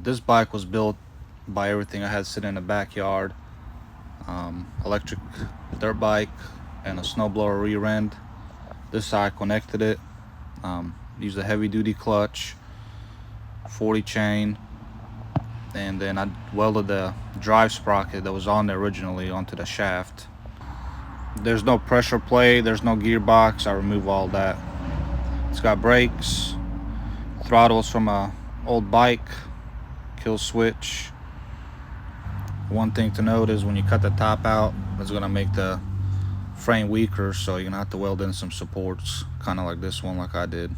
This bike was built by everything I had sitting in the backyard. Electric dirt bike and a snowblower rear end. This is how I connected it. Used a heavy duty clutch, 40 chain, and then I welded the drive sprocket that was on there originally onto the shaft. There's no pressure plate, there's no gearbox. I remove all that. It's got brakes, throttles from a old bike, kill switch. One thing to note is when you cut the top out, it's gonna make the frame weaker, so you're gonna have to weld in some supports, kind of like this one, like I did.